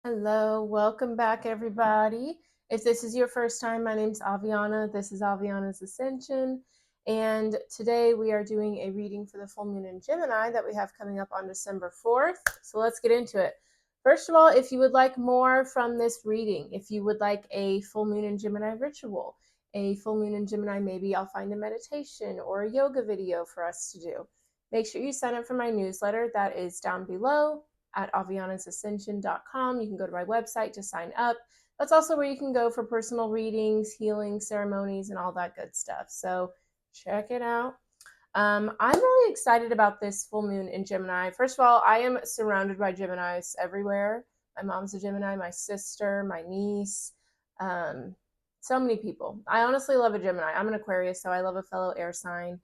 Hello, welcome back, everybody. If this is your first time, my name's Aviana. This is Aviana's Ascension. And today we are doing a reading for the full moon in Gemini that we have coming up on December 4th. So let's get into it. First of all, if you would like more from this reading, if you would like a full moon in Gemini ritual, a full moon in Gemini, maybe I'll find a meditation or a yoga video for us to do. Make sure you sign up for my newsletter. That is down below at avianasascension.com. You can go to my website to sign up. That's also where you can go for personal readings, healing ceremonies, and all that good stuff. So check it out. I'm really excited about this full moon in Gemini. First of all, I am surrounded by Geminis everywhere. My mom's a Gemini, my sister, my niece, so many people. I honestly love a Gemini. I'm an Aquarius, so I love a fellow air sign.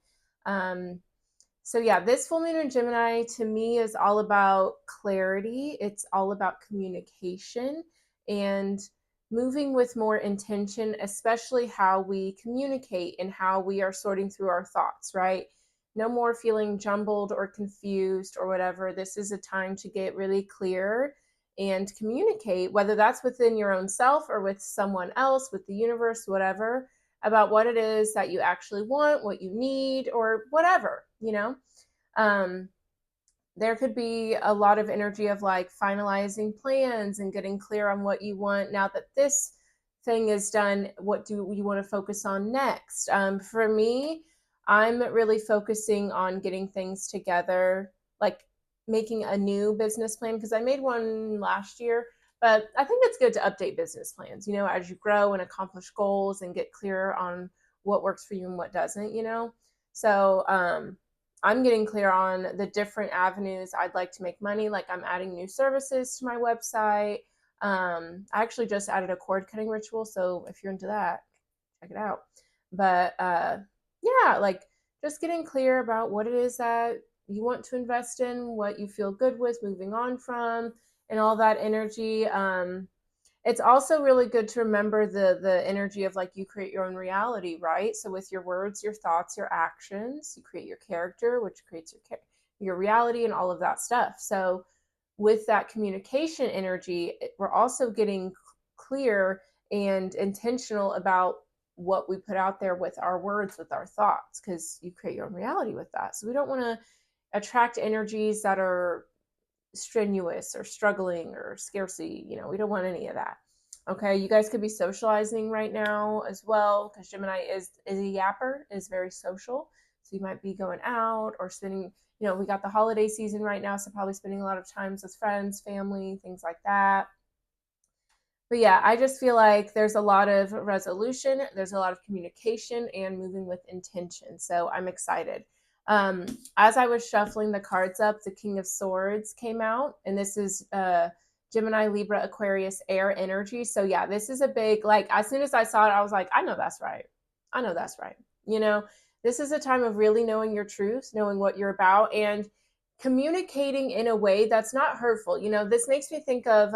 So yeah, this full moon in Gemini to me is all about clarity. It's all about communication and moving with more intention, especially how we communicate and how we are sorting through our thoughts, right? No more feeling jumbled or confused or whatever. This is a time to get really clear and communicate, whether that's within your own self or with someone else, with the universe, whatever, about what it is that you actually want, what you need, or whatever, there could be a lot of energy of like finalizing plans and getting clear on what you want. Now that this thing is done, what do you want to focus on next? For me, I'm really focusing on getting things together, like making a new business plan, because I made one last year, but I think it's good to update business plans, as you grow and accomplish goals and get clear on what works for you and what doesn't. So I'm getting clear on the different avenues I'd like to make money. Like I'm adding new services to my website. I actually just added a cord cutting ritual. So if you're into that, check it out. But yeah, like just getting clear about what it is that you want to invest in, what you feel good with moving on from, and all that energy. It's also really good to remember the energy of like you create your own reality, right? So with your words, your thoughts, your actions, you create your character, which creates your reality and all of that stuff. So with that communication energy, we're also getting clear and intentional about what we put out there with our words, with our thoughts, because you create your own reality with that. So we don't want to attract energies that are strenuous or struggling or scarcity. We don't want any of that. Okay, you guys could be socializing right now as well, because Gemini is a yapper, is very social. So you might be going out or spending, we got the holiday season right now, so probably spending a lot of times with friends, family, things like that. But yeah, I just feel like there's a lot of resolution, there's a lot of communication and moving with intention. So I'm excited. As I was shuffling the cards up, the King of Swords came out, and this is Gemini, Libra, Aquarius, air energy. So yeah, this is a big, like, as soon as I saw it, I was like, I know that's right. I know that's right. This is a time of really knowing your truth, knowing what you're about, and communicating in a way that's not hurtful. This makes me think of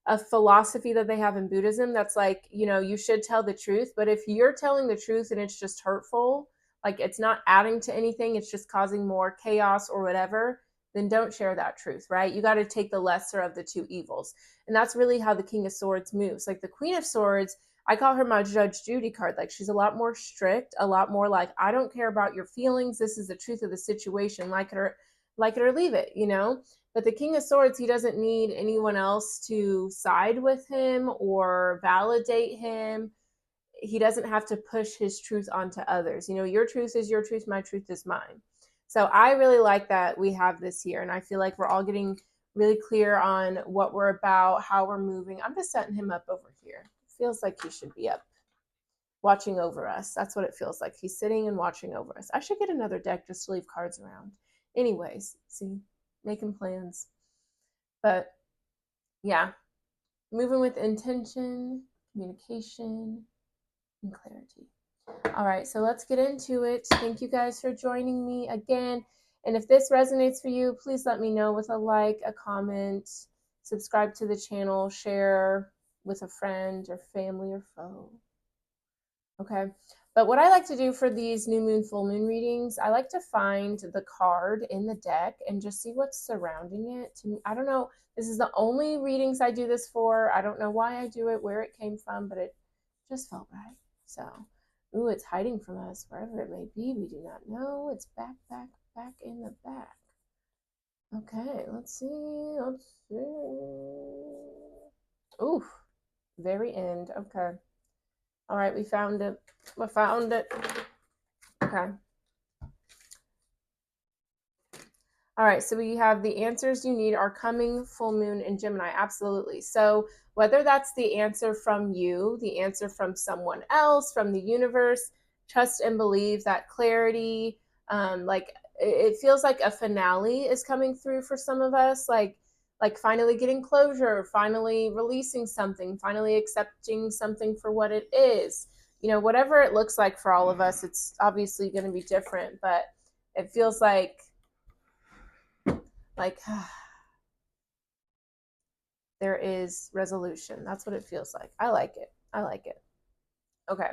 a philosophy that they have in Buddhism that's like, you should tell the truth, but if you're telling the truth and it's just hurtful, like it's not adding to anything, it's just causing more chaos or whatever, then don't share that truth, right? You got to take the lesser of the two evils. And that's really how the King of Swords moves. Like the Queen of Swords, I call her my Judge Judy card. Like she's a lot more strict, a lot more like, I don't care about your feelings. This is the truth of the situation. Like it or leave it. But the King of Swords, he doesn't need anyone else to side with him or validate him. He doesn't have to push his truth onto others. Your truth is your truth, my truth is mine. So I really like that we have this here. And I feel like we're all getting really clear on what we're about, how we're moving. I'm just setting him up over here. It feels like he should be up watching over us. That's what it feels like. He's sitting and watching over us. I should get another deck just to leave cards around. Anyways, see, making plans. But yeah, moving with intention, communication, and clarity. All right, so let's get into it. Thank you guys for joining me again. And if this resonates for you, please let me know with a like, a comment, subscribe to the channel, share with a friend or family or foe. Okay. But what I like to do for these new moon, full moon readings, I like to find the card in the deck and just see what's surrounding it. To me, I don't know. This is the only readings I do this for. I don't know why I do it, where it came from, but it just felt right. So, ooh, it's hiding from us wherever it may be. We do not know. It's back, back, back in the back. Okay, let's see. Let's see. Ooh, very end. Okay. All right, we found it. We found it. Okay. All right, so we have the answers you need are coming, full moon, and Gemini. Absolutely. So whether that's the answer from you, the answer from someone else, from the universe, trust and believe that clarity, like it feels like a finale is coming through for some of us, like finally getting closure, finally releasing something, finally accepting something for what it is. You know, whatever it looks like for all of us, it's obviously going to be different, but it feels like there is resolution. That's what it feels like. I like it. I like it. Okay.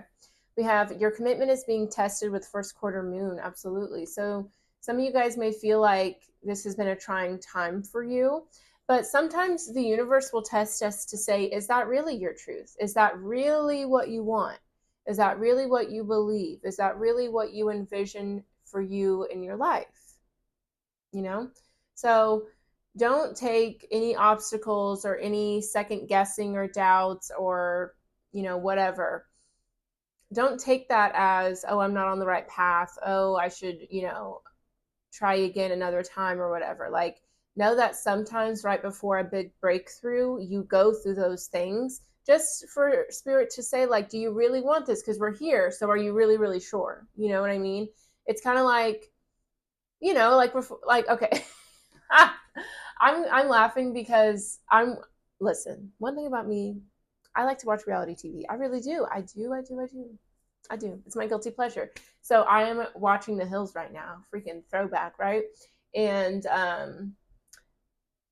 We have your commitment is being tested with first quarter moon. Absolutely. So some of you guys may feel like this has been a trying time for you, but sometimes the universe will test us to say, is that really your truth? Is that really what you want? Is that really what you believe? Is that really what you envision for you in your life? You know? So don't take any obstacles or any second guessing or doubts or, you know, whatever. Don't take that as, oh, I'm not on the right path. Oh, I should, you know, try again another time or whatever. Like, know that sometimes right before a big breakthrough, you go through those things just for spirit to say, like, do you really want this? Because we're here. So are you really, really sure? You know what I mean? It's kind of like, you know, like before, like, okay. I'm laughing because listen, one thing about me, I like to watch reality TV. I really do. I do. It's my guilty pleasure. So I am watching The Hills right now. Freaking throwback, right? And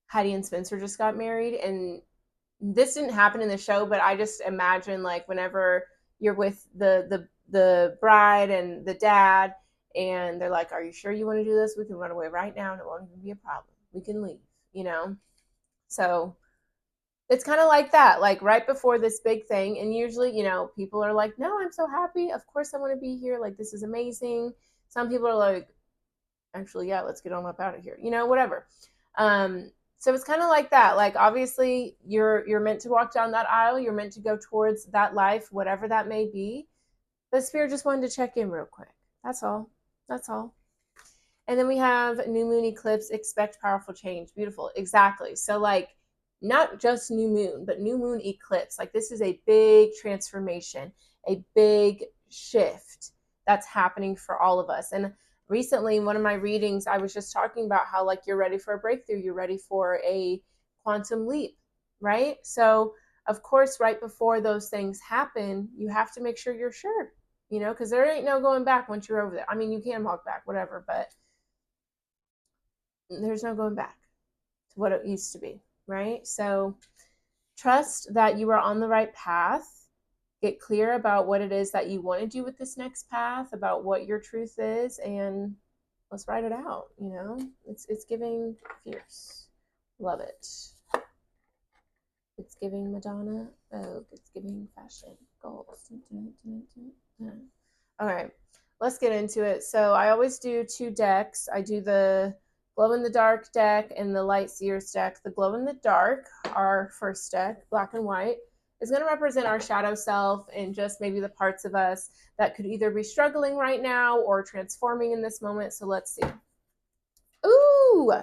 Heidi and Spencer just got married, and this didn't happen in the show, but I just imagine like whenever you're with the bride and the dad, and they're like, "Are you sure you want to do this? We can run away right now, and it won't even be a problem. We can leave." You know, so it's kind of like that, like right before this big thing. And usually, you know, people are like, no, I'm so happy. Of course I want to be here. Like, this is amazing. Some people are like, actually, yeah, let's get on up out of here, you know, whatever. So it's kind of like that. Like, obviously you're meant to walk down that aisle. You're meant to go towards that life, whatever that may be. The spirit just wanted to check in real quick. That's all. That's all. And then we have new moon eclipse, expect powerful change. Beautiful. Exactly. So, like, not just new moon, but new moon eclipse. Like, this is a big transformation, a big shift that's happening for all of us. And recently, in one of my readings, I was just talking about how, like, you're ready for a breakthrough, you're ready for a quantum leap, right? So, of course, right before those things happen, you have to make sure you're sure, you know, because there ain't no going back once you're over there. I mean, you can walk back, whatever, but there's no going back to what it used to be, right? So trust that you are on the right path. Get clear about what it is that you want to do with this next path, about what your truth is, and let's write it out. You know, it's giving fierce. Love it. It's giving Madonna Vogue. It's giving fashion goals. All right, let's get into it. So I always do two decks. I do the glow in the dark deck and the light seers deck. The glow in the dark, our first deck, black and white, is going to represent our shadow self and just maybe the parts of us that could either be struggling right now or transforming in this moment. So let's see. Ooh,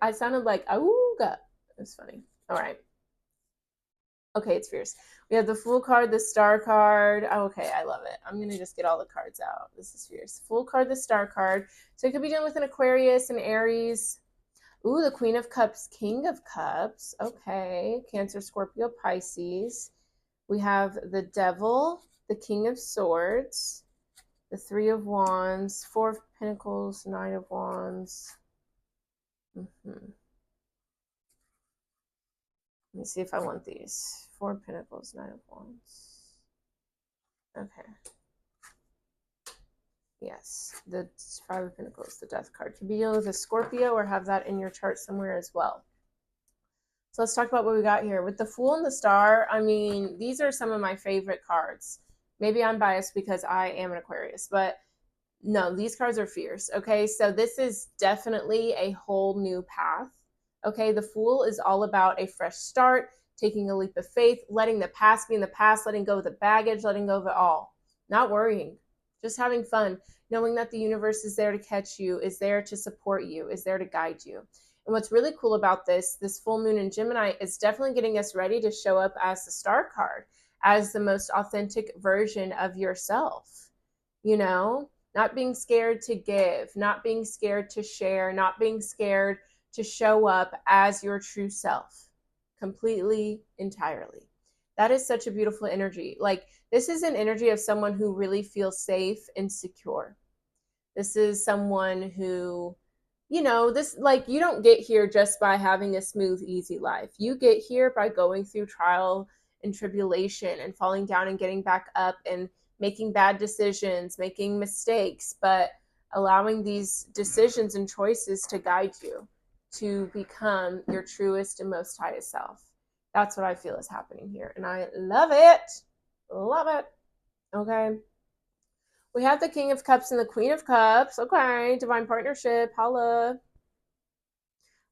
I sounded like ooga. It's funny. All right. Okay, it's fierce. We have the Fool card, the Star card. Oh, okay, I love it. I'm going to just get all the cards out. This is fierce. Fool card, the Star card. So it could be dealing with an Aquarius, an Aries. Ooh, the Queen of Cups, King of Cups. Okay, Cancer, Scorpio, Pisces. We have the Devil, the King of Swords, the Three of Wands, Four of Pentacles, Nine of Wands. Let me see if I want these. Four of Pentacles, Nine of Wands. Okay. Yes, the Five of Pentacles, the Death card. Could be dealing with a Scorpio or have that in your chart somewhere as well. So let's talk about what we got here. With the Fool and the Star, I mean, these are some of my favorite cards. Maybe I'm biased because I am an Aquarius, but no, these cards are fierce. Okay, so this is definitely a whole new path. Okay, the Fool is all about a fresh start, taking a leap of faith, letting the past be in the past, letting go of the baggage, letting go of it all, not worrying, just having fun, knowing that the universe is there to catch you, is there to support you, is there to guide you. And what's really cool about this full moon in Gemini is definitely getting us ready to show up as the Star card, as the most authentic version of yourself. You know, not being scared to give, not being scared to share, not being scared to show up as your true self, completely, entirely. That is such a beautiful energy. Like, this is an energy of someone who really feels safe and secure. This is someone who, this, like, you don't get here just by having a smooth, easy life. You get here by going through trial and tribulation and falling down and getting back up and making bad decisions, making mistakes, but allowing these decisions and choices to guide you to become your truest and most highest self. That's what I feel is happening here. And I love it. Love it. Okay. We have the King of Cups and the Queen of Cups. Okay. Divine partnership. Holla.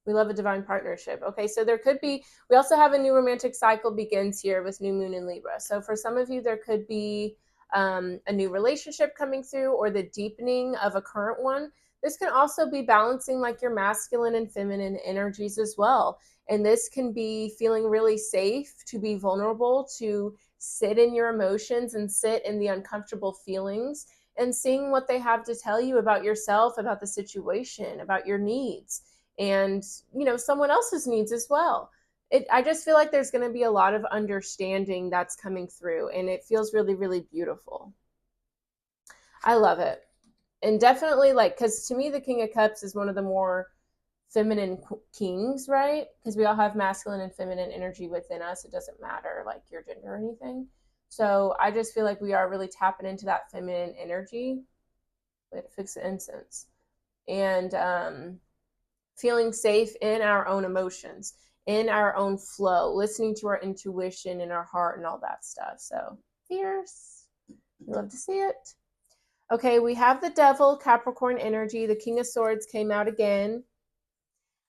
We love a divine partnership. Okay, so there could be, we also have a new romantic cycle begins here with new moon in Libra. So for some of you, there could be a new relationship coming through or the deepening of a current one. This can also be balancing like your masculine and feminine energies as well. And this can be feeling really safe to be vulnerable, to sit in your emotions and sit in the uncomfortable feelings and seeing what they have to tell you about yourself, about the situation, about your needs, and someone else's needs as well. I just feel like there's going to be a lot of understanding that's coming through, and it feels really, really beautiful. I love it. And definitely, like, because to me the King of Cups is one of the more feminine kings, right? Because we all have masculine and feminine energy within us. It doesn't matter like your gender or anything. So I just feel like we are really tapping into that feminine energy. Way to fix the incense. And feeling safe in our own emotions, in our own flow, listening to our intuition and our heart and all that stuff. So fierce. We love to see it. Okay, we have the Devil, Capricorn energy. The King of Swords came out again,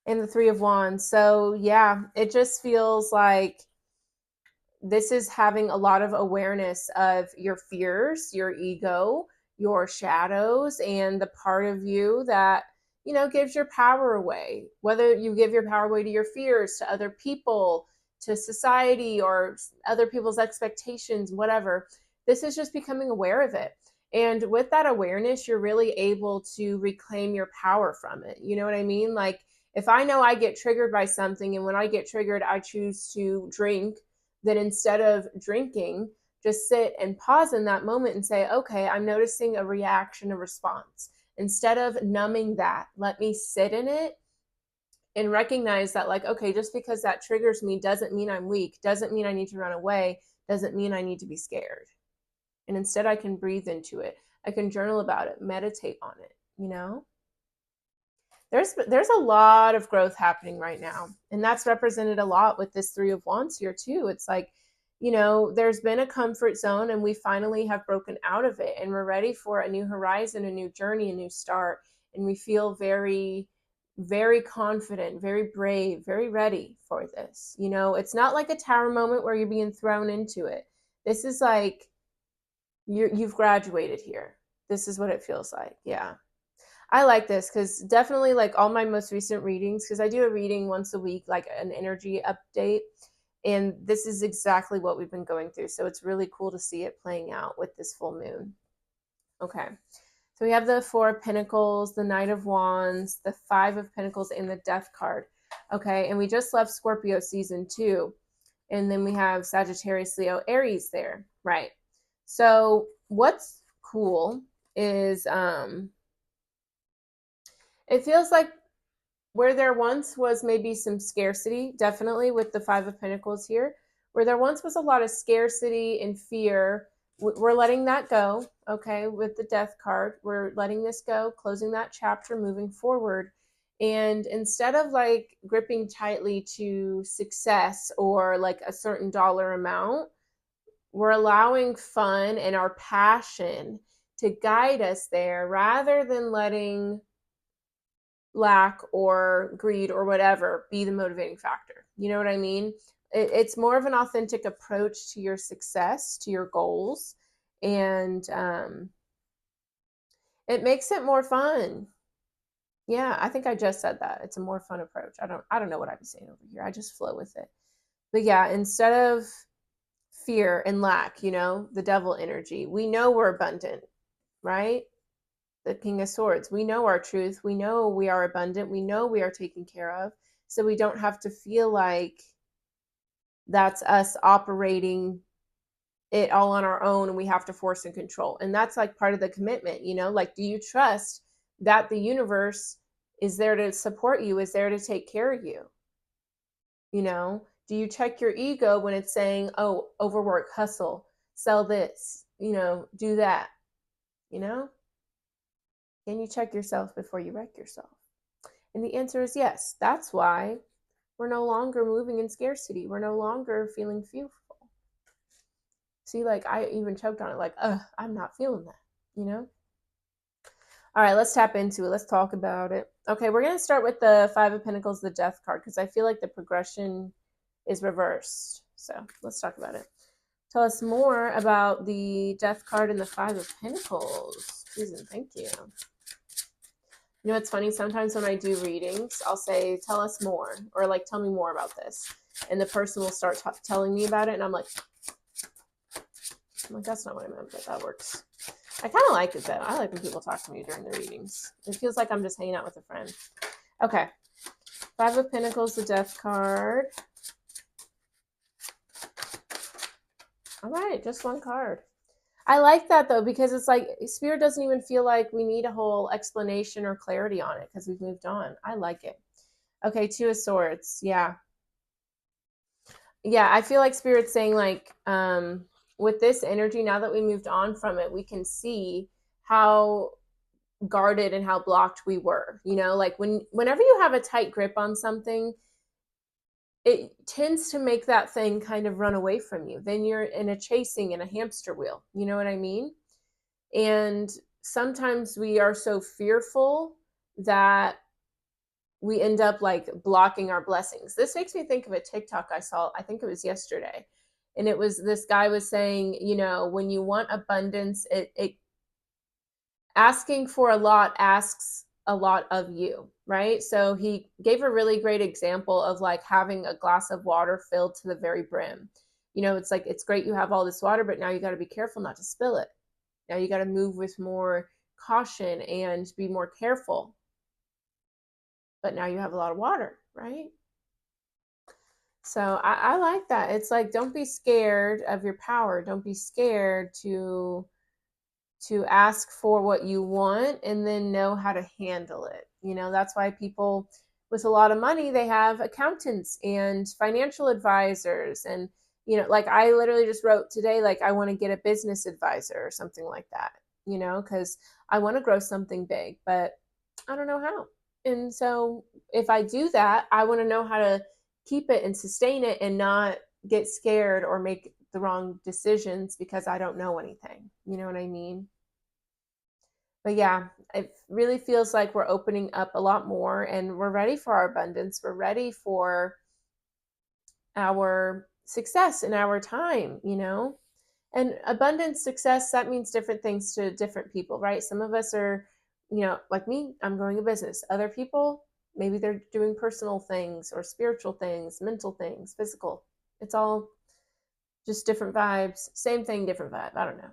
and the Three of Wands. So yeah, it just feels like this is having a lot of awareness of your fears, your ego, your shadows, and the part of you that gives your power away. Whether you give your power away to your fears, to other people, to society, or other people's expectations, whatever. This is just becoming aware of it. And with that awareness, you're really able to reclaim your power from it. You know what I mean? Like, if I know I get triggered by something, and when I get triggered, I choose to drink, then instead of drinking, just sit and pause in that moment and say, okay, I'm noticing a reaction, a response. Instead of numbing that, let me sit in it and recognize that, like, okay, just because that triggers me doesn't mean I'm weak, doesn't mean I need to run away, doesn't mean I need to be scared. And instead I can breathe into it. I can journal about it, meditate on it, There's a lot of growth happening right now. And that's represented a lot with this Three of Wands here too. It's like, there's been a comfort zone and we finally have broken out of it and we're ready for a new horizon, a new journey, a new start. And we feel very, very confident, very brave, very ready for this. It's not like a tower moment where you're being thrown into it. This is like you've graduated here. This is what it feels like. Yeah. I like this because definitely, like, all my most recent readings, because I do a reading once a week, like an energy update. And this is exactly what we've been going through. So it's really cool to see it playing out with this full moon. Okay. So we have the Four of Pentacles, the Knight of Wands, the Five of Pentacles, and the Death card. Okay. And we just left Scorpio season 2. And then we have Sagittarius, Leo, Aries there. Right. So what's cool is it feels like where there once was maybe some scarcity, definitely with the Five of Pentacles here, where there once was a lot of scarcity and fear, we're letting that go. Okay, with the death card, we're letting this go, closing that chapter, moving forward. And instead of like gripping tightly to success or like a certain dollar amount, we're allowing fun and our passion to guide us there rather than letting lack or greed or whatever be the motivating factor. You know what I mean? It's more of an authentic approach to your success, to your goals, and it makes it more fun. Yeah, I think I just said that. It's a more fun approach. I don't know what I'm saying over here. I just flow with it. But yeah, instead of fear and lack, the devil energy, we know we're abundant, right? The King of Swords. We know our truth. We know we are abundant. We know we are taken care of. So we don't have to feel like that's us operating it all on our own and we have to force and control. And that's like part of the commitment, like, do you trust that the universe is there to support you, is there to take care of you? Do you check your ego when it's saying, oh, overwork, hustle, sell this, do that, Can you check yourself before you wreck yourself? And the answer is yes. That's why we're no longer moving in scarcity. We're no longer feeling fearful. See, like I even choked on it, like, I'm not feeling that, All right, let's tap into it. Let's talk about it. Okay, we're going to start with the Five of Pentacles, the Death card, because I feel like the progression is reversed. So let's talk about it. Tell us more about the Death card and the Five of Pentacles. Please and thank you. You know, it's funny. Sometimes when I do readings, I'll say, tell us more, or like, tell me more about this. And the person will start telling me about it. And I'm like, that's not what I meant, but that works. I kind of like it though. I like when people talk to me during the readings. It feels like I'm just hanging out with a friend. Okay. Five of Pentacles, the Death card. All right, just one card. I like that though, because it's like Spirit doesn't even feel like we need a whole explanation or clarity on it because we've moved on. I like it. Okay, Two of Swords. Yeah. Yeah, I feel like Spirit's saying like, with this energy, now that we moved on from it, we can see how guarded and how blocked we were. Like whenever you have a tight grip on something, it tends to make that thing kind of run away from you. Then you're in a hamster wheel. You know what I mean? And sometimes we are so fearful that we end up like blocking our blessings. This makes me think of a TikTok I saw, I think it was yesterday. And it was, this guy was saying, when you want abundance, it asking for a lot asks a lot of you, right? So he gave a really great example of like having a glass of water filled to the very brim. It's like, it's great you have all this water, but now you got to be careful not to spill it. Now you got to move with more caution and be more careful. But now you have a lot of water, right? So I like that. It's like, don't be scared of your power. Don't be scared to ask for what you want and then know how to handle it. That's why people with a lot of money, they have accountants and financial advisors. And, like I literally just wrote today, like I want to get a business advisor or something like that, because I want to grow something big, but I don't know how. And so if I do that, I want to know how to keep it and sustain it and not get scared or make the wrong decisions because I don't know anything. You know what I mean? But yeah, it really feels like we're opening up a lot more and we're ready for our abundance. We're ready for our success in our time, And abundance, success, that means different things to different people, right? Some of us are, like me, I'm growing a business. Other people, maybe they're doing personal things or spiritual things, mental things, physical. It's all just different vibes. Same thing, different vibe. I don't know.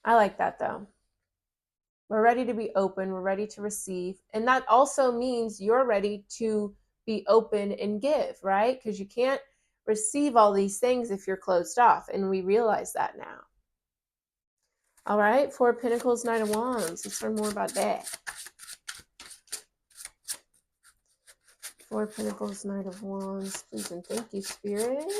I like that though. We're ready to be open. We're ready to receive. And that also means you're ready to be open and give, right? Because you can't receive all these things if you're closed off. And we realize that now. All right, Four of Pentacles, Knight of Wands. Let's learn more about that. Four of Pentacles, Knight of Wands. Please and thank you, Spirit.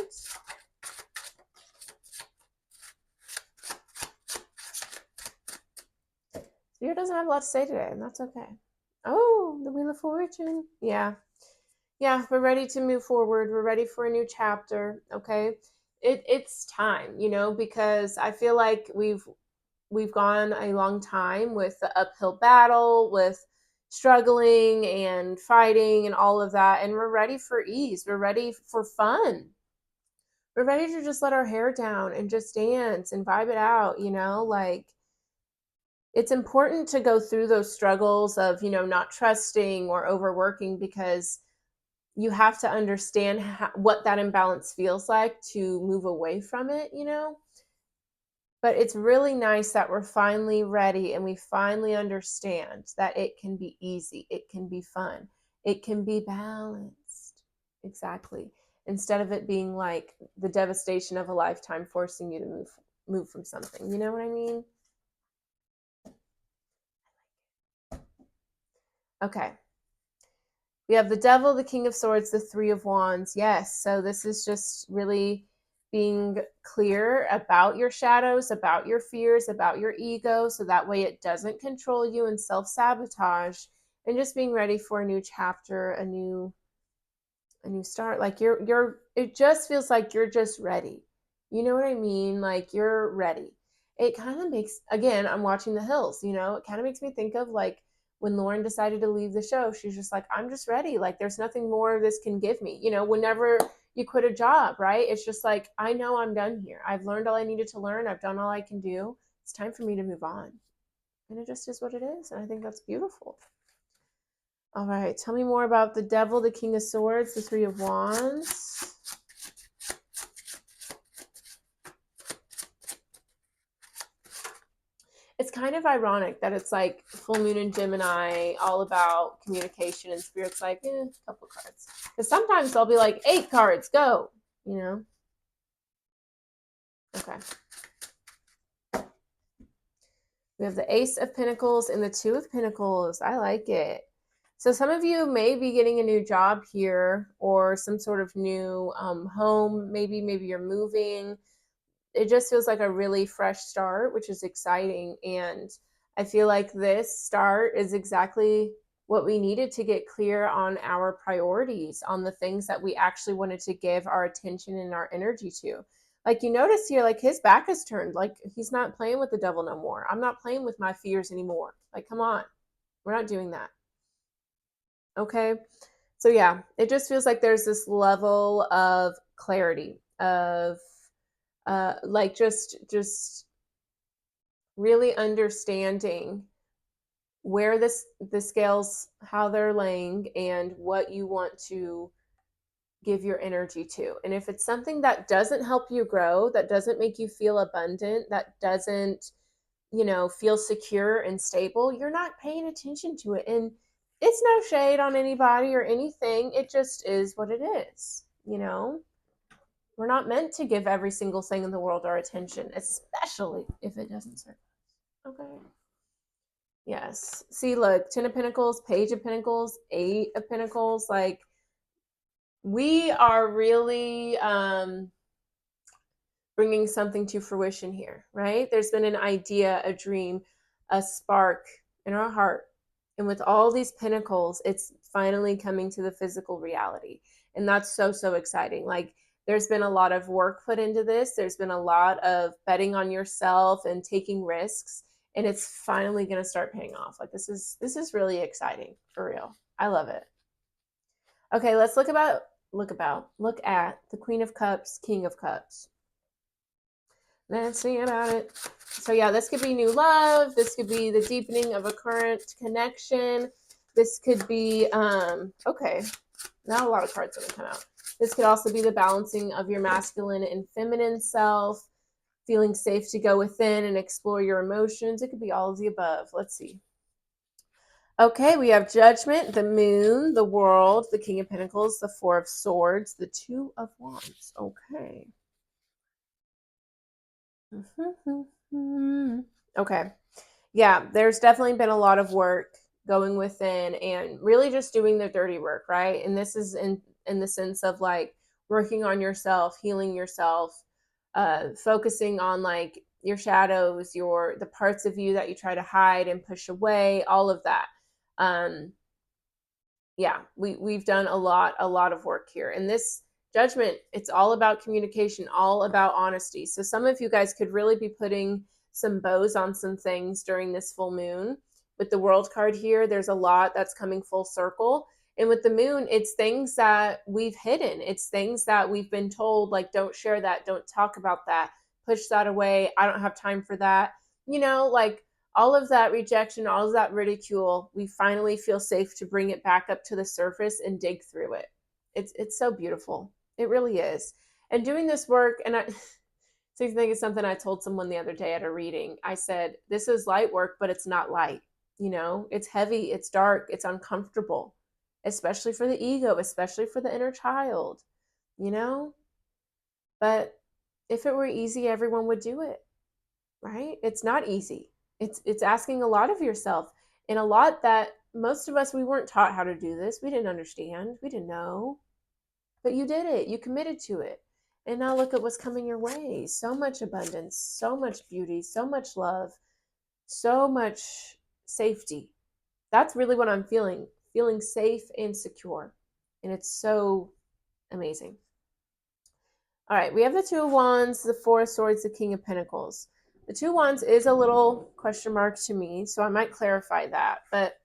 Spirit doesn't have a lot to say today, and that's okay. Oh, the Wheel of Fortune. Yeah. Yeah, we're ready to move forward. We're ready for a new chapter. Okay. It's time, because I feel like we've gone a long time with the uphill battle, with struggling and fighting and all of that. And we're ready for ease. We're ready for fun. We're ready to just let our hair down and just dance and vibe it out, like it's important to go through those struggles of, not trusting or overworking, because you have to understand what that imbalance feels like to move away from it. But it's really nice that we're finally ready and we finally understand that it can be easy, it can be fun, it can be balanced. Exactly. Instead of it being like the devastation of a lifetime forcing you to move from something. You know what I mean? Okay. We have the Devil, the King of Swords, the Three of Wands. Yes. So this is just really being clear about your shadows, about your fears, about your ego, so that way it doesn't control you and self-sabotage, and just being ready for a new chapter, a new start. Like it just feels like you're just ready. You know what I mean? Like you're ready. It kind of makes, again, I'm watching The Hills, it kind of makes me think of like when Lauren decided to leave the show. She's just like, I'm just ready. Like there's nothing more this can give me. Whenever you quit a job, right? It's just like, I know I'm done here. I've learned all I needed to learn. I've done all I can do. It's time for me to move on. And it just is what it is. And I think that's beautiful. All right, tell me more about the Devil, the King of Swords, the Three of Wands. It's kind of ironic that it's like full moon in Gemini, all about communication, and Spirit's like, a couple cards. Because sometimes I'll be like, 8 cards, go, Okay. We have the Ace of Pentacles and the Two of Pentacles. I like it. So some of you may be getting a new job here, or some sort of new home. Maybe you're moving. It just feels like a really fresh start, which is exciting. And I feel like this start is exactly what we needed to get clear on our priorities, on the things that we actually wanted to give our attention and our energy to. Like you notice here, like his back is turned, like he's not playing with the devil no more. I'm not playing with my fears anymore. Like, come on, we're not doing that. Okay. So yeah, it just feels like there's this level of clarity, of like just really understanding where the scales, how they're laying, and what you want to give your energy to. And if it's something that doesn't help you grow, that doesn't make you feel abundant, that doesn't feel secure and stable, you're not paying attention to it. And it's no shade on anybody or anything, it just is what it is. We're not meant to give every single thing in the world our attention, especially if it doesn't serve us. Okay. Yes. See, look, 10 of Pentacles, Page of Pentacles, 8 of Pentacles. Like, we are really bringing something to fruition here, right? There's been an idea, a dream, a spark in our heart. And with all these pentacles, it's finally coming to the physical reality. And that's so, so exciting. Like, there's been a lot of work put into this. There's been a lot of betting on yourself and taking risks. And it's finally going to start paying off. Like, this is really exciting, for real. I love it. Okay, let's look at the Queen of Cups, King of Cups. Let's see about it. So yeah, this could be new love. This could be the deepening of a current connection. This could be, okay, not a lot of cards are going to come out. This could also be the balancing of your masculine and feminine self, feeling safe to go within and explore your emotions. It could be all of the above. Let's see. Okay, we have Judgment, the Moon, the World, the King of Pentacles, the Four of Swords, the Two of Wands. Okay. Okay. Yeah, there's definitely been a lot of work going within and really just doing the dirty work, right? And this is in the sense of like working on yourself, healing yourself, focusing on like your shadows, the parts of you that you try to hide and push away, all of that. Yeah, we've done a lot of work here. And this judgment, it's all about communication, all about honesty. So some of you guys could really be putting some bows on some things during this full moon. With the world card here, there's a lot that's coming full circle. And with the moon, it's things that we've hidden. It's things that we've been told, like, don't share that, don't talk about that, push that away. I don't have time for that. Like all of that rejection, all of that ridicule, we finally feel safe to bring it back up to the surface and dig through it. It's so beautiful. It really is. And doing this work, and so you think it's something I told someone the other day at a reading. I said, this is light work, but it's not light. It's heavy, it's dark, it's uncomfortable, especially for the ego, especially for the inner child, you know? But if it were easy, everyone would do it, right? It's not easy. It's asking a lot of yourself, and a lot that most of us, we weren't taught how to do this. We didn't understand. We didn't know. But you did it. You committed to it. And now look at what's coming your way. So much abundance, so much beauty, so much love, so much safety. That's really what I'm feeling safe and secure. And it's so amazing. All right, we have the Two of Wands, the Four of Swords, the King of Pentacles. The Two of Wands is a little question mark to me, so I might clarify that. But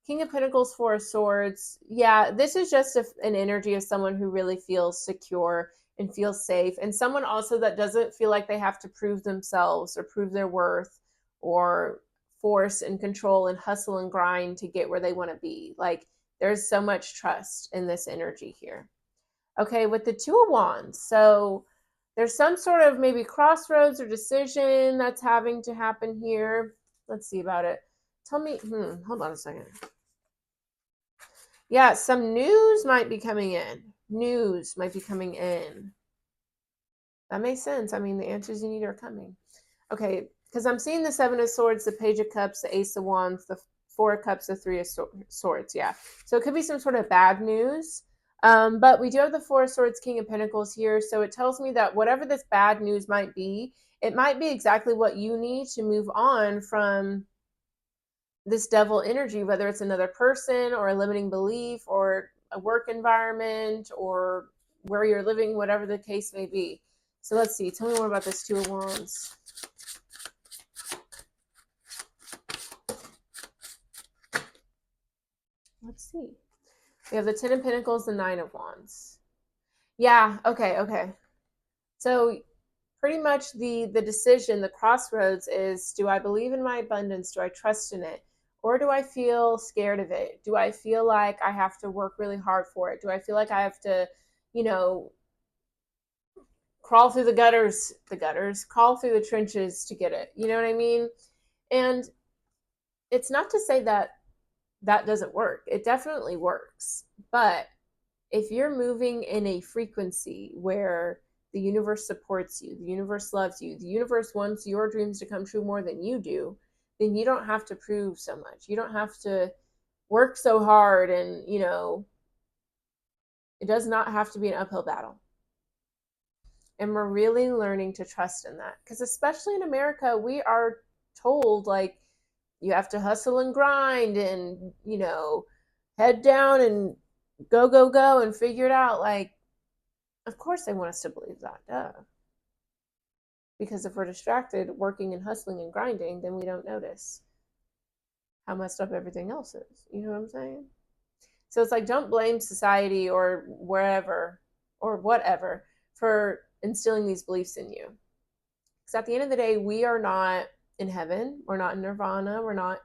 King of Pentacles, Four of Swords, yeah, this is just an energy of someone who really feels secure and feels safe, and someone also that doesn't feel like they have to prove themselves or prove their worth or force and control and hustle and grind to get where they want to be. Like, there's so much trust in this energy here. Okay, with the Two of Wands, so there's some sort of maybe crossroads or decision that's having to happen here. Let's see about it. Tell me, hold on a second. Yeah, some news might be coming in. News might be coming in. That makes sense. I mean, the answers you need are coming. Okay, because I'm seeing the Seven of Swords, the Page of Cups, the Ace of Wands, the Four of Cups, the Three of Swords. Yeah, so it could be some sort of bad news. But we do have the Four of Swords, King of Pentacles here. So it tells me that whatever this bad news might be, it might be exactly what you need to move on from this devil energy, whether it's another person or a limiting belief or a work environment or where you're living, whatever the case may be. So let's see. Tell me more about this Two of Wands. Let's see. We have the Ten of Pentacles, the Nine of Wands. Yeah, okay. So pretty much the decision, the crossroads is, do I believe in my abundance? Do I trust in it? Or do I feel scared of it? Do I feel like I have to work really hard for it? Do I feel like I have to, crawl through the gutters, crawl through the trenches to get it? You know what I mean? And it's not to say that that doesn't work. It definitely works. But if you're moving in a frequency where the universe supports you, the universe loves you, the universe wants your dreams to come true more than you do, then you don't have to prove so much. You don't have to work so hard, and it does not have to be an uphill battle. And we're really learning to trust in that, because especially in America, we are told, like, you have to hustle and grind and head down and go and figure it out. Like, of course they want us to believe that, duh. Because if we're distracted working and hustling and grinding, then we don't notice how messed up everything else is. You know what I'm saying? So it's like, don't blame society or wherever or whatever for instilling these beliefs in you. Because at the end of the day, we are not in heaven. We're not in nirvana. We're not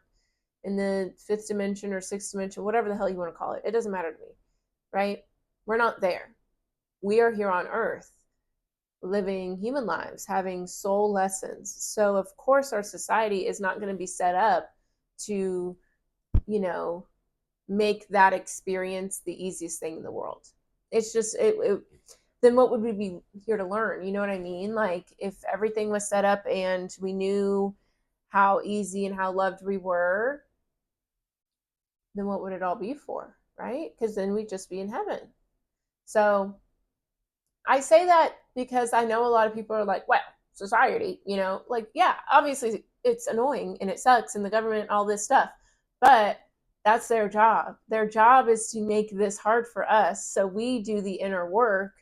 in the fifth dimension or sixth dimension, whatever the hell you want to call it. It doesn't matter to me, right? We're not there. We are here on earth, living human lives, having soul lessons. So of course our society is not going to be set up to, make that experience the easiest thing in the world. It's just, then what would we be here to learn? You know what I mean? Like, if everything was set up and we knew how easy and how loved we were, then what would it all be for, right? Because then we'd just be in heaven. So I say that because I know a lot of people are like, well, society, like, yeah, obviously it's annoying and it sucks and the government, all this stuff, but that's their job. Their job is to make this hard for us. So we do the inner work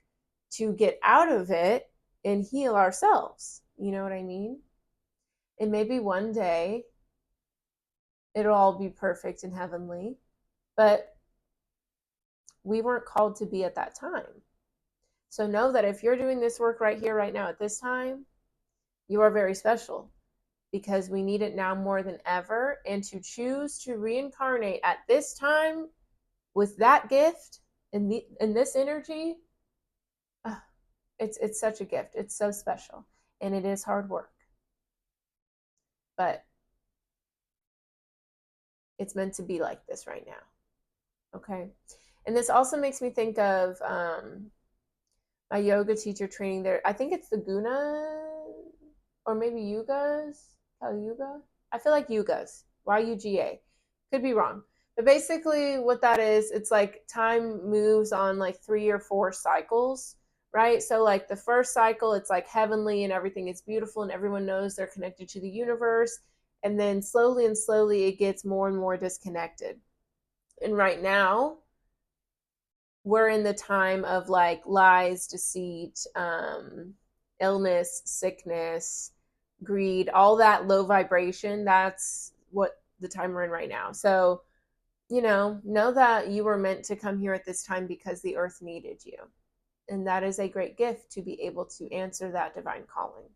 to get out of it and heal ourselves. You know what I mean? And maybe one day it'll all be perfect and heavenly, but we weren't called to be at that time. So know that if you're doing this work right here, right now, at this time, you are very special because we need it now more than ever. And to choose to reincarnate at this time with that gift and this energy, it's such a gift. It's so special, and it is hard work, but it's meant to be like this right now. Okay, and this also makes me think of my yoga teacher training there. I think it's the Guna or maybe Yugas, Kali Yuga. I feel like Yugas, Yuga. Could be wrong. But basically what that is, it's like time moves on like 3 or 4 cycles, right? So like the first cycle, it's like heavenly and everything is beautiful and everyone knows they're connected to the universe. And then slowly and slowly it gets more and more disconnected. And right now, we're in the time of like lies, deceit, illness, sickness, greed, all that low vibration. That's what the time we're in right now. So, know that you were meant to come here at this time because the earth needed you. And that is a great gift to be able to answer that divine calling.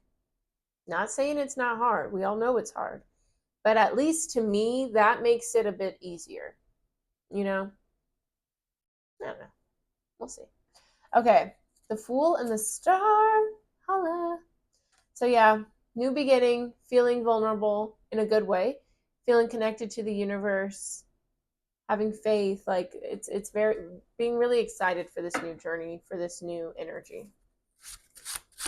Not saying it's not hard. We all know it's hard. But at least to me, that makes it a bit easier. I don't know. We'll see. Okay, the Fool and the Star. Holla. So yeah, new beginning, feeling vulnerable in a good way, feeling connected to the universe, having faith. Like it's very being really excited for this new journey, for this new energy.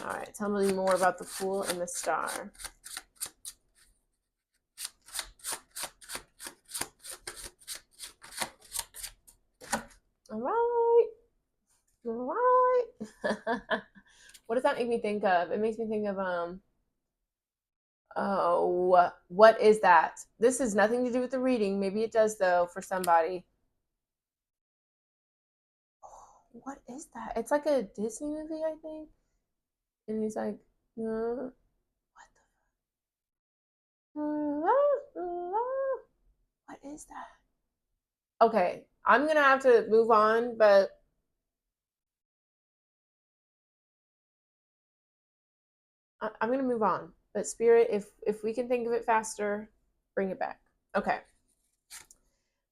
All right, tell me more about the Fool and the Star. All right. What does that make me think of? It makes me think of oh, what is that? This has nothing to do with the reading. Maybe it does though for somebody. What is that? It's like a Disney movie, I think. And he's like, what the? What is that? Okay, I'm gonna have to move on, but I'm gonna move on. But Spirit, if we can think of it faster, bring it back. Okay.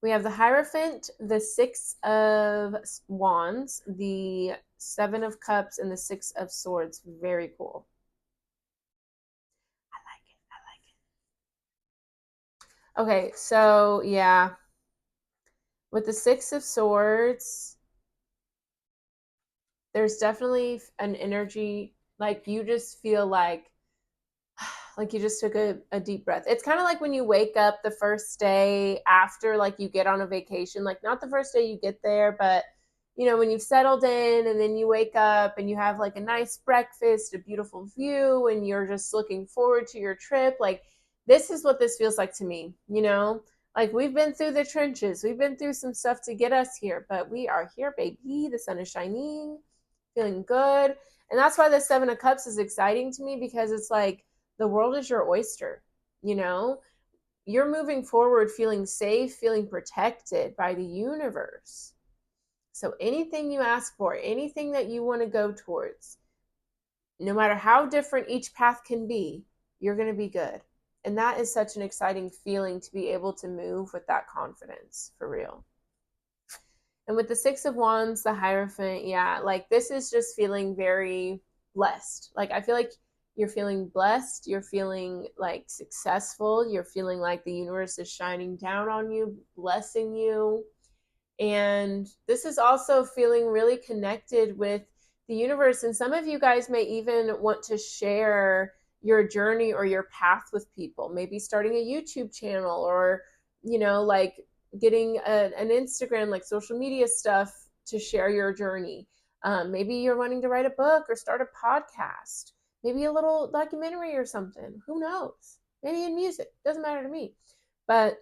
We have the Hierophant, the 6 of Wands, the 7 of Cups, and the 6 of Swords. Very cool. I like it. Okay, so yeah. With the 6 of Swords, there's definitely an energy, like you just feel like you just took a deep breath. It's kind of like when you wake up the first day after like you get on a vacation, like not the first day you get there, but when you've settled in and then you wake up and you have like a nice breakfast, a beautiful view, and you're just looking forward to your trip. Like this is what this feels like to me, like we've been through the trenches. We've been through some stuff to get us here, but we are here, baby. The sun is shining, feeling good. And that's why the 7 of Cups is exciting to me, because it's like the world is your oyster. You're moving forward feeling safe, feeling protected by the universe. So anything you ask for, anything that you want to go towards, no matter how different each path can be, you're going to be good. And that is such an exciting feeling to be able to move with that confidence, for real. And with the 6 of Wands, the Hierophant, yeah, like this is just feeling very blessed. Like I feel like you're feeling blessed, you're feeling like successful, you're feeling like the universe is shining down on you, blessing you. And this is also feeling really connected with the universe. And some of you guys may even want to share your journey or your path with people, maybe starting a YouTube channel, or, like getting an Instagram, like social media stuff to share your journey. Maybe you're wanting to write a book or start a podcast. maybe a little documentary or something. Who knows? Maybe in music. Doesn't matter to me. But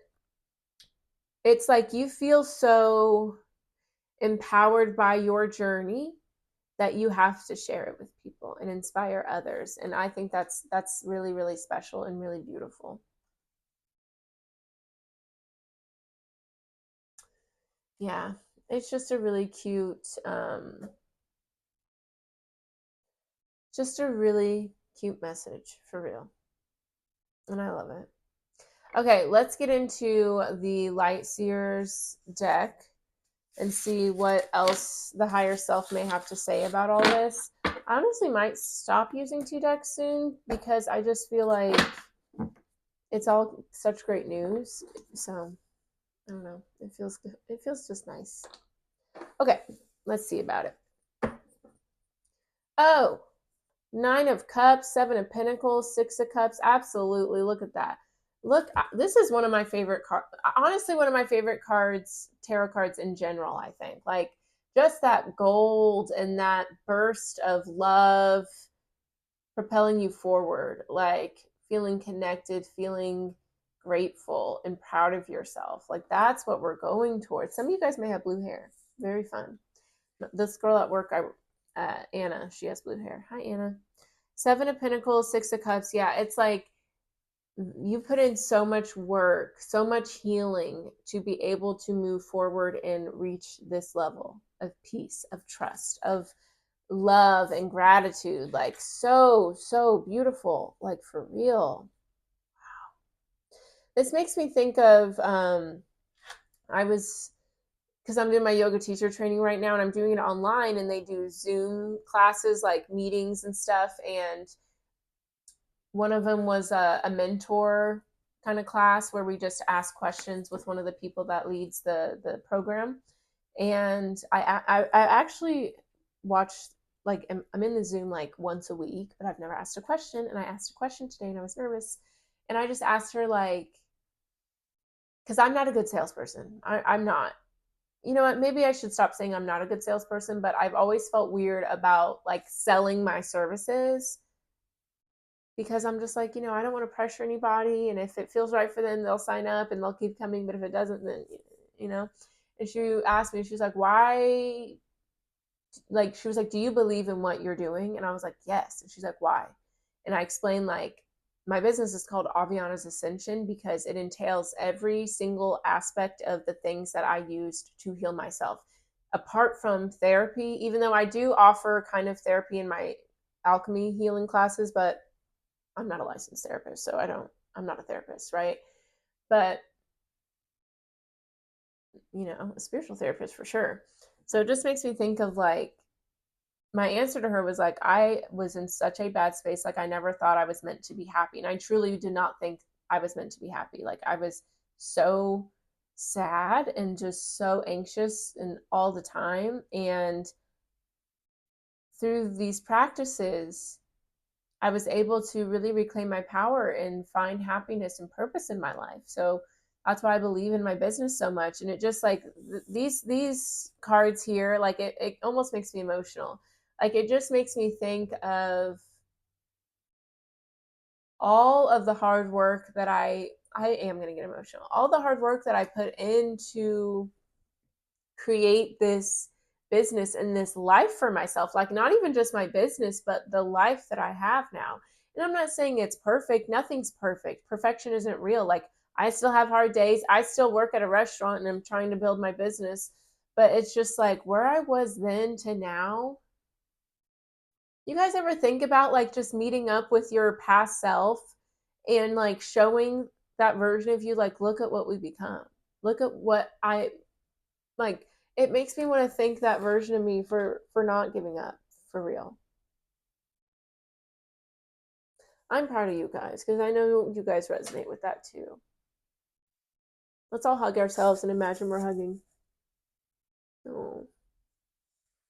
it's like you feel so empowered by your journey that you have to share it with people and inspire others. And I think that's really, really special and really beautiful. Yeah. It's just a really just a really cute message for real. And I love it. Okay, let's get into the Light Seers deck and see what else the higher self may have to say about all this. I honestly might stop using two decks soon because I just feel like it's all such great news. So I don't know. It feels just nice. Okay, let's see about it. Oh, Nine of Cups, Seven of Pentacles, Six of Cups. Absolutely. Look at that. Look, this is one of my favorite cards. Honestly, one of my favorite cards, tarot cards in general, I think. Like, just that gold and that burst of love propelling you forward, like feeling connected, feeling grateful and proud of yourself. Like, that's what we're going towards. Some of you guys may have blue hair. Very fun. This girl at work, Anna, she has blue hair. Hi, Anna. Seven of Pentacles, Six of Cups. Yeah, it's like you put in so much work, so much healing to be able to move forward and reach this level of peace, of trust, of love and gratitude. Like, so beautiful. Like, for real. Wow. This makes me think of because I'm doing my yoga teacher training right now and I'm doing it online, and they do Zoom classes, like meetings and stuff. And one of them was a mentor kind of class where we just ask questions with one of the people that leads the program. And I actually watched, like, I'm in the Zoom like once a week, but I've never asked a question. And I asked a question today and I was nervous. And I just asked her, like, because I'm not a good salesperson. I'm not. You know what? Maybe I should stop saying I'm not a good salesperson, but I've always felt weird about like selling my services because I'm just like, I don't want to pressure anybody. And if it feels right for them, they'll sign up and they'll keep coming. But if it doesn't, then, you know. And she asked me, she's like, why? Like, she was like, do you believe in what you're doing? And I was like, yes. And she's like, why? And I explained, like, my business is called Aviana's Ascension because it entails every single aspect of the things that I used to heal myself. Apart from therapy, even though I do offer kind of therapy in my alchemy healing classes, but I'm not a licensed therapist, so I'm not a therapist, right? But, a spiritual therapist for sure. So it just makes me think of, like, my answer to her was like, I was in such a bad space. Like, I never thought I was meant to be happy. And I truly did not think I was meant to be happy. Like, I was so sad and just so anxious and all the time. And through these practices, I was able to really reclaim my power and find happiness and purpose in my life. So that's why I believe in my business so much. And it just, like, these cards here, like, it almost makes me emotional. Like, it just makes me think of all of the hard work that I am going to get emotional. All the hard work that I put into create this business and this life for myself, like, not even just my business, but the life that I have now. And I'm not saying it's perfect. Nothing's perfect. Perfection isn't real. Like, I still have hard days. I still work at a restaurant and I'm trying to build my business. But it's just like where I was then to now. You guys ever think about, like, just meeting up with your past self and, like, showing that version of you, like, look at what we become. Look at what like, it makes me want to thank that version of me for not giving up, for real. I'm proud of you guys because I know you guys resonate with that too. Let's all hug ourselves and imagine we're hugging. Oh,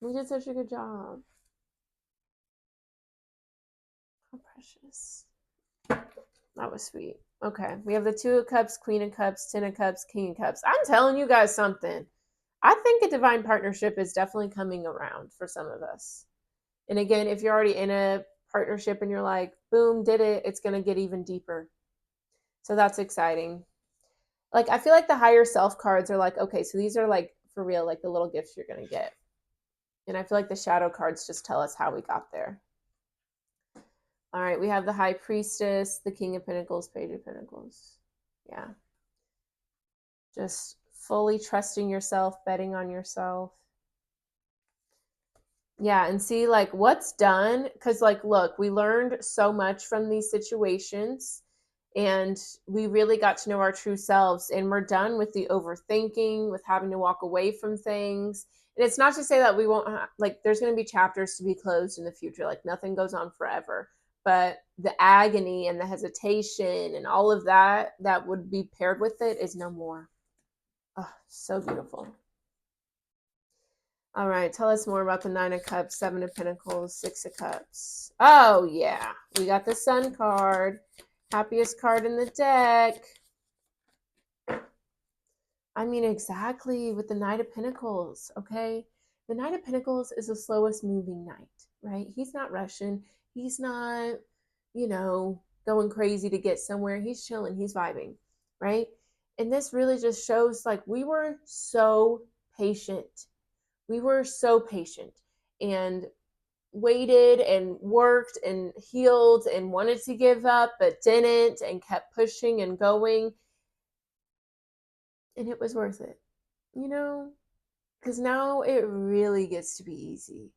we did such a good job. How precious. That was sweet. Okay, we have the Two of Cups, Queen of Cups, Ten of Cups, King of Cups. I'm telling you guys something. I think a divine partnership is definitely coming around for some of us. And again, if you're already in a partnership and you're like, boom, did it. It's going to get even deeper. So that's exciting. Like, I feel like the higher self cards are like, okay, so these are like for real, like the little gifts you're going to get. And I feel like the shadow cards just tell us how we got there. All right, we have the High Priestess, the King of Pentacles, Page of Pentacles. Yeah. Just fully trusting yourself, betting on yourself. Yeah, and see like what's done, because like, look, we learned so much from these situations and we really got to know our true selves, and we're done with the overthinking, with having to walk away from things. And it's not to say that we won't like, there's going to be chapters to be closed in the future, like nothing goes on forever, but the agony and the hesitation and all of that that would be paired with it is no more. Oh, so beautiful. All right, tell us more about the Nine of Cups, Seven of Pentacles, Six of Cups. Oh, yeah. We got the Sun card. Happiest card in the deck. I mean, exactly, with the Knight of Pentacles, okay? The Knight of Pentacles is the slowest moving knight, right? He's not rushing. He's not, going crazy to get somewhere. He's chilling. He's vibing, right? And this really just shows like we were so patient. We were so patient and waited and worked and healed and wanted to give up, but didn't, and kept pushing and going. And it was worth it, because now it really gets to be easy.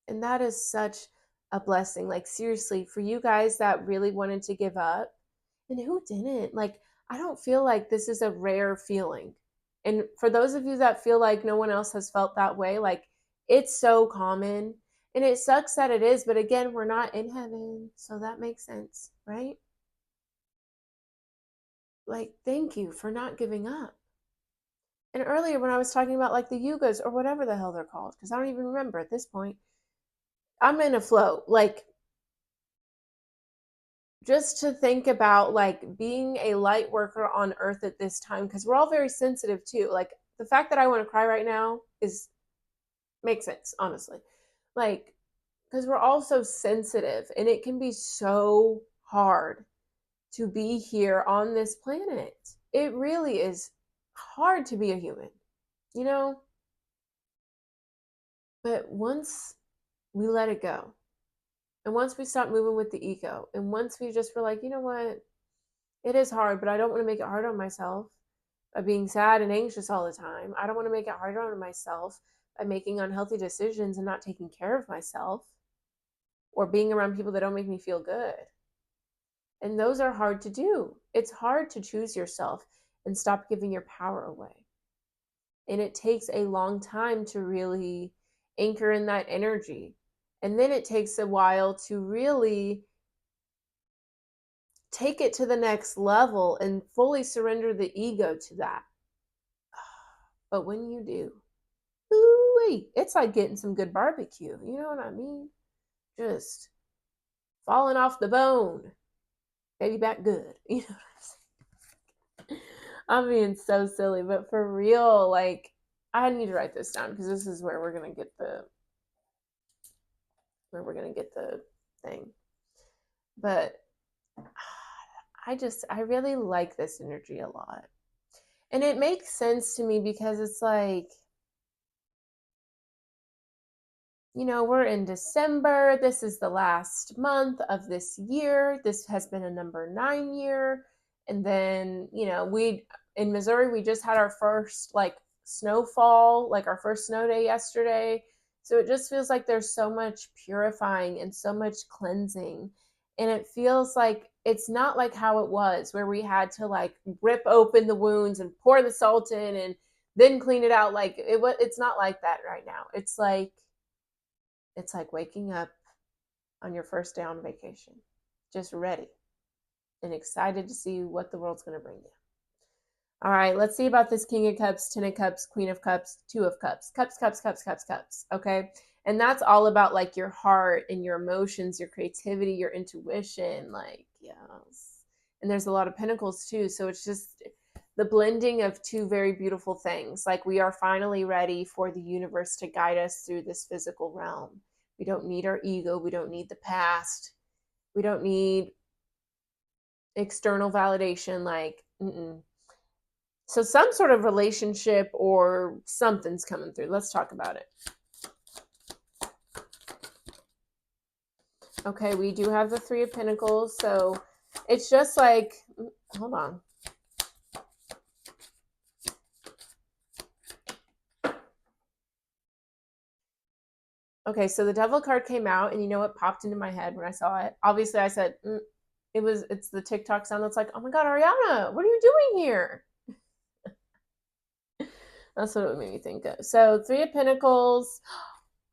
And that is such a blessing. Like, seriously, for you guys that really wanted to give up, and who didn't? Like, I don't feel like this is a rare feeling. And for those of you that feel like no one else has felt that way, like, it's so common. And it sucks that it is, but again, we're not in heaven, so that makes sense, right? Like, thank you for not giving up. And earlier when I was talking about like the yugas or whatever the hell they're called, because I don't even remember at this point, I'm in a flow. Like, just to think about like being a light worker on earth at this time, because we're all very sensitive too. Like, the fact that I want to cry right now makes sense, honestly. Like, because we're all so sensitive and it can be so hard to be here on this planet. It really is hard to be a human, you know? But once we let it go, and once we stop moving with the ego, and once we just were like, you know what, it is hard, but I don't want to make it hard on myself by being sad and anxious all the time. I don't want to make it harder on myself by making unhealthy decisions and not taking care of myself, or being around people that don't make me feel good. And those are hard to do. It's hard to choose yourself and stop giving your power away. And it takes a long time to really anchor in that energy. And then it takes a while to really take it to the next level and fully surrender the ego to that. But when you do, ooh, it's like getting some good barbecue. You know what I mean? Just falling off the bone. Baby back good. You know what I'm saying? I'm being so silly, but for real, like, I need to write this down because this is where we're gonna get the thing. But I really like this energy a lot. And it makes sense to me because it's like, we're in December. This is the last month of this year. This has been a number 9 year. And then, in Missouri, we just had our first like snowfall, like our first snow day yesterday. So it just feels like there's so much purifying and so much cleansing. And it feels like it's not like how it was where we had to like rip open the wounds and pour the salt in and then clean it out. Like it's not like that right now. It's like waking up on your first day on vacation, just ready and excited to see what the world's going to bring you. All right, let's see about this King of Cups, Ten of Cups, Queen of Cups, Two of Cups, Cups, Cups, Cups, Cups, Cups. Okay. And that's all about like your heart and your emotions, your creativity, your intuition. Like, yes. And there's a lot of pentacles too. So it's just the blending of two very beautiful things. Like, we are finally ready for the universe to guide us through this physical realm. We don't need our ego. We don't need the past. We don't need external validation. Like, mm-mm. So some sort of relationship or something's coming through. Let's talk about it. Okay, we do have the Three of Pentacles. So it's just like, hold on. Okay, so the Devil card came out, and you know what popped into my head when I saw it? Obviously, I said, it's the TikTok sound that's like, oh my God, Ariana, what are you doing here? That's what it made me think of. So Three of Pentacles.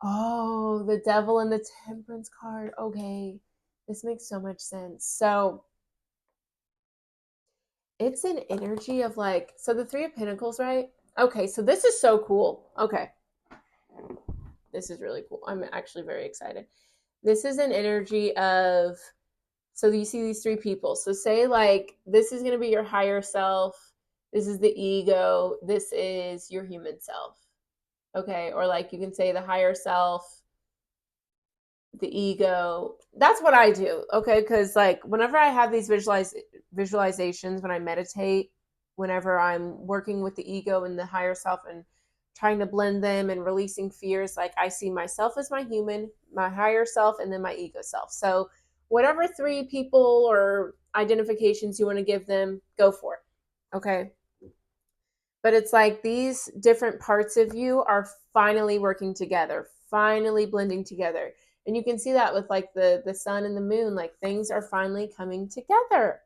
Oh, the Devil and the Temperance card. Okay, this makes so much sense. So it's an energy of like, so the Three of Pentacles, right? Okay, so this is so cool. Okay, this is really cool. I'm actually very excited. This is an energy of, so you see these three people. So say like, this is going to be your higher self. This is the ego. This is your human self. Okay. Or like you can say the higher self, the ego. That's what I do. Okay. Cause like whenever I have these visualizations, when I meditate, whenever I'm working with the ego and the higher self and trying to blend them and releasing fears, like I see myself as my human, my higher self, and then my ego self. So whatever three people or identifications you want to give them, go for it. Okay. But it's like these different parts of you are finally working together, finally blending together. And you can see that with like the sun and the moon, like things are finally coming together.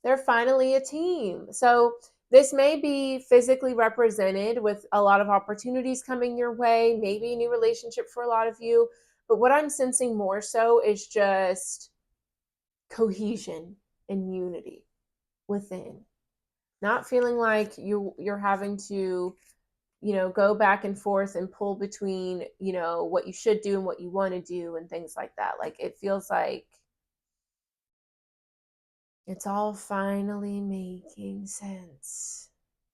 They're finally a team. So this may be physically represented with a lot of opportunities coming your way, maybe a new relationship for a lot of you. But what I'm sensing more so is just cohesion and unity within. Not feeling like you're having to, go back and forth and pull between, what you should do and what you want to do and things like that. Like it feels like it's all finally making sense.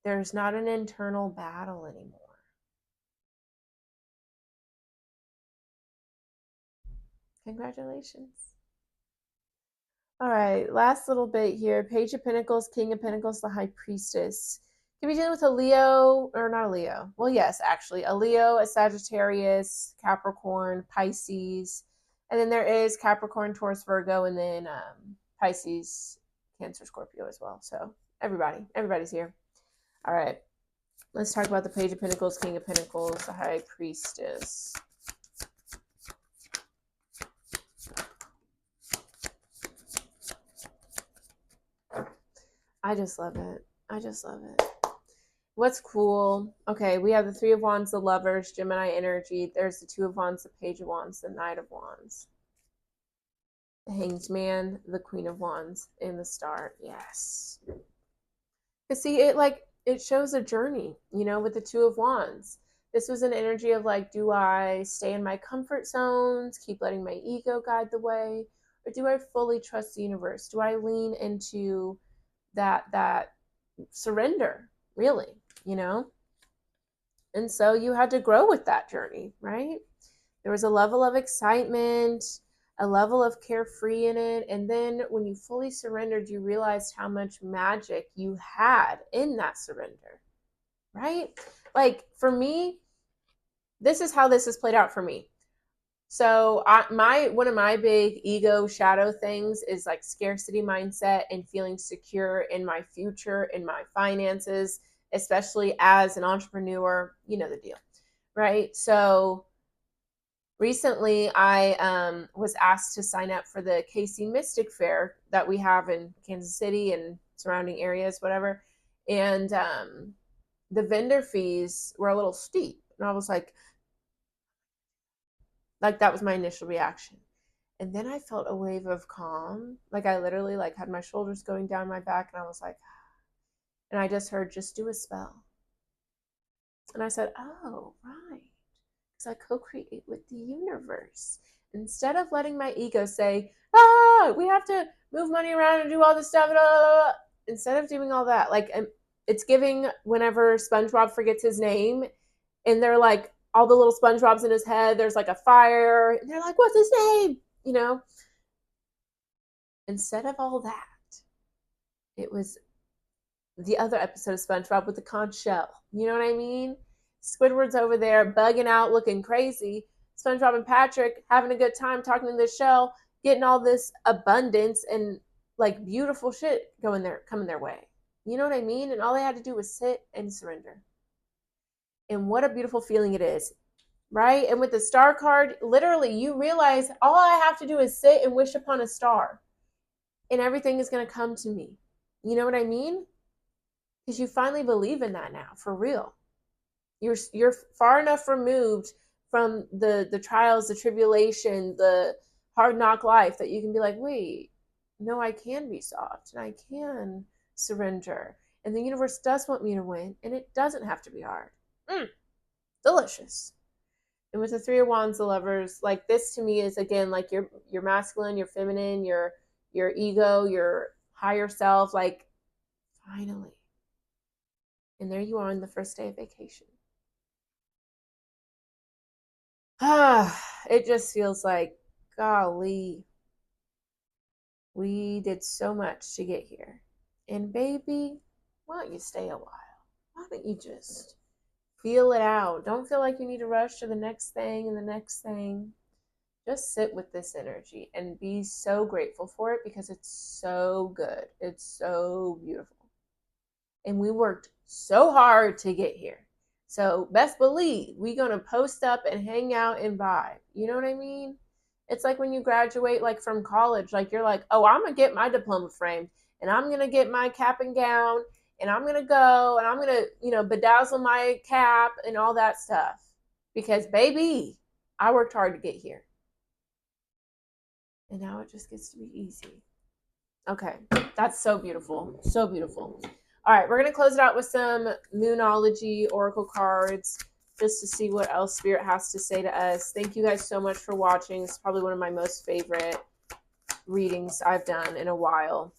There's not an internal battle anymore. Congratulations. All right, last little bit here. Page of Pentacles, King of Pentacles, the High Priestess. Can be dealing with a Leo, or not a Leo. Well, yes, actually. A Leo, a Sagittarius, Capricorn, Pisces. And then there is Capricorn, Taurus, Virgo, and then Pisces, Cancer, Scorpio as well. So everybody's here. All right, let's talk about the Page of Pentacles, King of Pentacles, the High Priestess. I just love it. I just love it. What's cool? Okay, we have the Three of Wands, the Lovers, Gemini energy. There's the Two of Wands, the Page of Wands, the Knight of Wands. The Hanged Man, the Queen of Wands, and the Star. Yes. Because see, it shows a journey, with the Two of Wands. This was an energy of like, do I stay in my comfort zones, keep letting my ego guide the way, or do I fully trust the universe? Do I lean into that surrender, really, And so you had to grow with that journey, right? There was a level of excitement, a level of carefree in it. And then when you fully surrendered, you realized how much magic you had in that surrender, right? Like for me, this is how this has played out for me. So one of my big ego shadow things is like scarcity mindset and feeling secure in my future, in my finances, especially as an entrepreneur, you know the deal, right? So recently I was asked to sign up for the KC Mystic Fair that we have in Kansas City and surrounding areas, whatever. And the vendor fees were a little steep. And I was like that was my initial reaction. And then I felt a wave of calm. Like I literally like had my shoulders going down my back and I was like, and I just heard, just do a spell. And I said, oh, right. Because I co-create with the universe. Instead of letting my ego say, we have to move money around and do all this stuff. Blah, blah, blah. Instead of doing all that, like it's giving whenever SpongeBob forgets his name and they're like all the little SpongeBob's in his head. There's like a fire. And they're like, what's his name? You know, instead of all that, it was the other episode of SpongeBob with the conch shell. You know what I mean? Squidward's over there bugging out, looking crazy. SpongeBob and Patrick having a good time talking to the shell, getting all this abundance and like beautiful shit coming their way. You know what I mean? And all they had to do was sit and surrender. And what a beautiful feeling it is, right? And with the star card, literally, you realize all I have to do is sit and wish upon a star, and everything is going to come to me. You know what I mean? Because you finally believe in that now, for real. You're far enough removed from the trials, the tribulation, the hard knock life that you can be like, wait, no, I can be soft and I can surrender. And the universe does want me to win, and it doesn't have to be hard. Delicious. And with the Three of Wands, the Lovers, like this to me is again like your masculine, your feminine, your ego, your higher self, like finally. And there you are on the first day of vacation. It just feels like, golly, we did so much to get here. And baby, why don't you stay a while? Why don't you just feel it out? Don't feel like you need to rush to the next thing and the next thing. Just sit with this energy and be so grateful for it because it's so good. It's so beautiful. And we worked so hard to get here. So best believe we're going to post up and hang out and vibe. You know what I mean? It's like when you graduate like from college, like you're like, oh, I'm going to get my diploma framed and I'm going to get my cap and gown and I'm going to go and I'm going to, bedazzle my cap and all that stuff. Because baby, I worked hard to get here. And now it just gets to be easy. Okay, that's so beautiful. So beautiful. All right, we're going to close it out with some Moonology Oracle cards just to see what else Spirit has to say to us. Thank you guys so much for watching. It's probably one of my most favorite readings I've done in a while.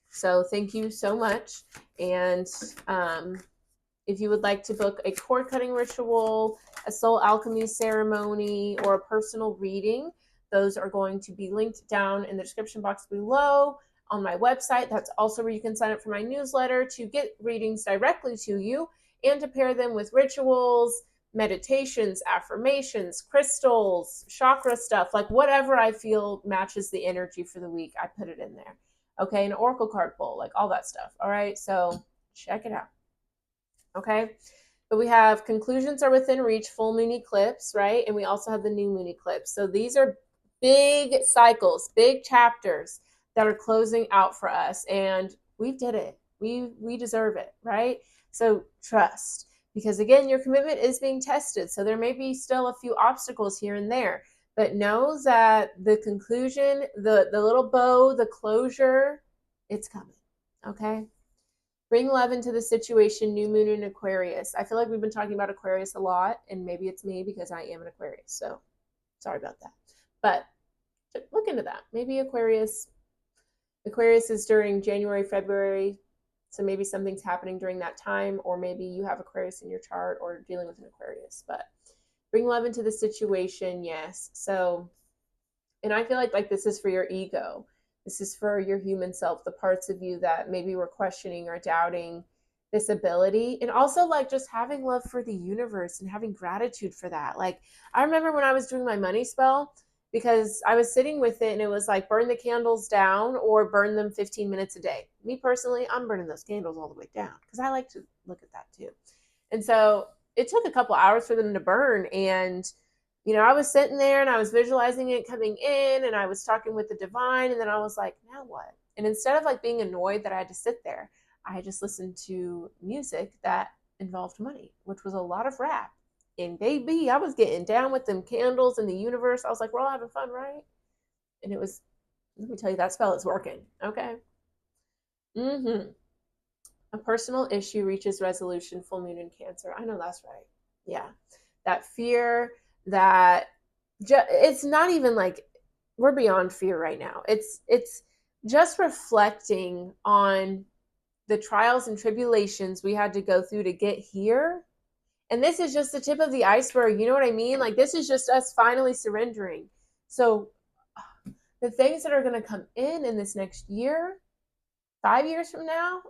So thank you so much. And if you would like to book a cord cutting ritual, a soul alchemy ceremony, or a personal reading, those are going to be linked down in the description box below on my website. That's also where you can sign up for my newsletter to get readings directly to you and to pair them with rituals, meditations, affirmations, crystals, chakra stuff, like whatever I feel matches the energy for the week, I put it in there. Okay, an oracle card bowl, like all that stuff. All right, so check it out. Okay, but we have conclusions are within reach, full moon eclipse, right? And we also have the new moon eclipse. So these are big cycles, big chapters that are closing out for us, and we did it. We deserve it, right? So trust, because again, your commitment is being tested. So there may be still a few obstacles here and there, but know that the conclusion, the little bow, the closure, it's coming. Okay. Bring love into the situation, new moon in Aquarius. I feel like we've been talking about Aquarius a lot, and maybe it's me because I am an Aquarius. So sorry about that. But look into that. Maybe Aquarius is during January, February. So maybe something's happening during that time, or maybe you have Aquarius in your chart or dealing with an Aquarius. But bring love into the situation, yes. So, and I feel like this is for your ego. This is for your human self, the parts of you that maybe were questioning or doubting this ability. And also like just having love for the universe and having gratitude for that. Like I remember when I was doing my money spell, because I was sitting with it and it was like burn the candles down or burn them 15 minutes a day. Me personally, I'm burning those candles all the way down because I like to look at that too. And so it took a couple hours for them to burn. And I was sitting there and I was visualizing it coming in and I was talking with the divine, and then I was like, now what? And instead of like being annoyed that I had to sit there, I just listened to music that involved money, which was a lot of rap. And baby, I was getting down with them candles in the universe. I was like, we're all having fun, right? And it was, let me tell you, that spell is working. Okay. A personal issue reaches resolution, full moon in Cancer. I know that's right. Yeah. That fear, that it's not even like we're beyond fear right now. It's just reflecting on the trials and tribulations we had to go through to get here, And this is just the tip of the iceberg. You know what I mean? Like, this is just us finally surrendering. So, the things that are going to come in this next year, 5 years from now,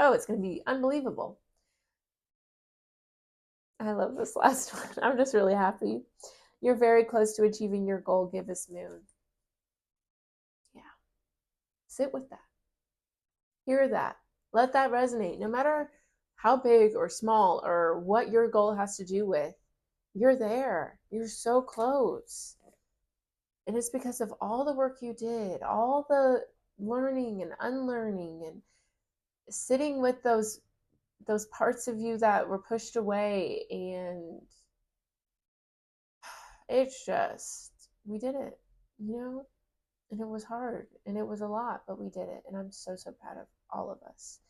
it's going to be unbelievable. I love this last one. I'm just really happy. You're very close to achieving your goal. Give us moon. Yeah. Sit with that. Hear that. Let that resonate. No matter how big or small or what your goal has to do with, you're there. You're so close. And it's because of all the work you did, all the learning and unlearning and sitting with those parts of you that were pushed away, and it's just, we did it, and it was hard and it was a lot, but we did it. And I'm so, so proud of all of us.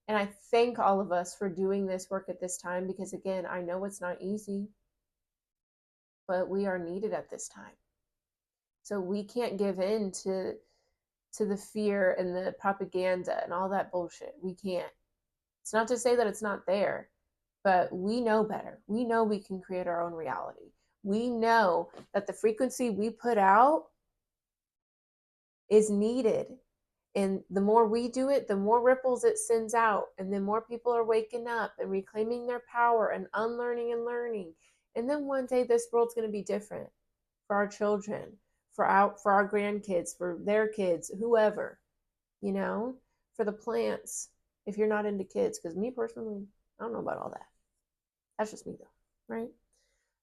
And I thank all of us for doing this work at this time, because again, I know it's not easy, but we are needed at this time. So we can't give in to the fear and the propaganda and all that bullshit. We can't. It's not to say that it's not there, but we know better. We know we can create our own reality. We know that the frequency we put out is needed. And the more we do it, the more ripples it sends out. And then more people are waking up and reclaiming their power and unlearning and learning. And then one day this world's going to be different for our children, for our grandkids, for their kids, whoever, for the plants, if you're not into kids. Because me personally, I don't know about all that. That's just me though, right?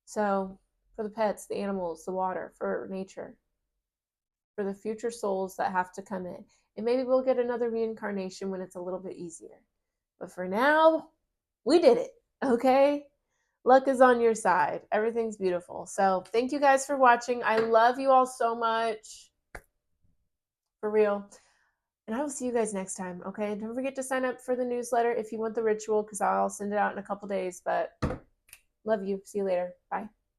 So for the pets, the animals, the water, for nature, for the future souls that have to come in. And maybe we'll get another reincarnation when it's a little bit easier. But for now, we did it, okay? Luck is on your side. Everything's beautiful. So thank you guys for watching. I love you all so much. For real. And I will see you guys next time, okay? Don't forget to sign up for the newsletter if you want the ritual, because I'll send it out in a couple days. But love you. See you later. Bye.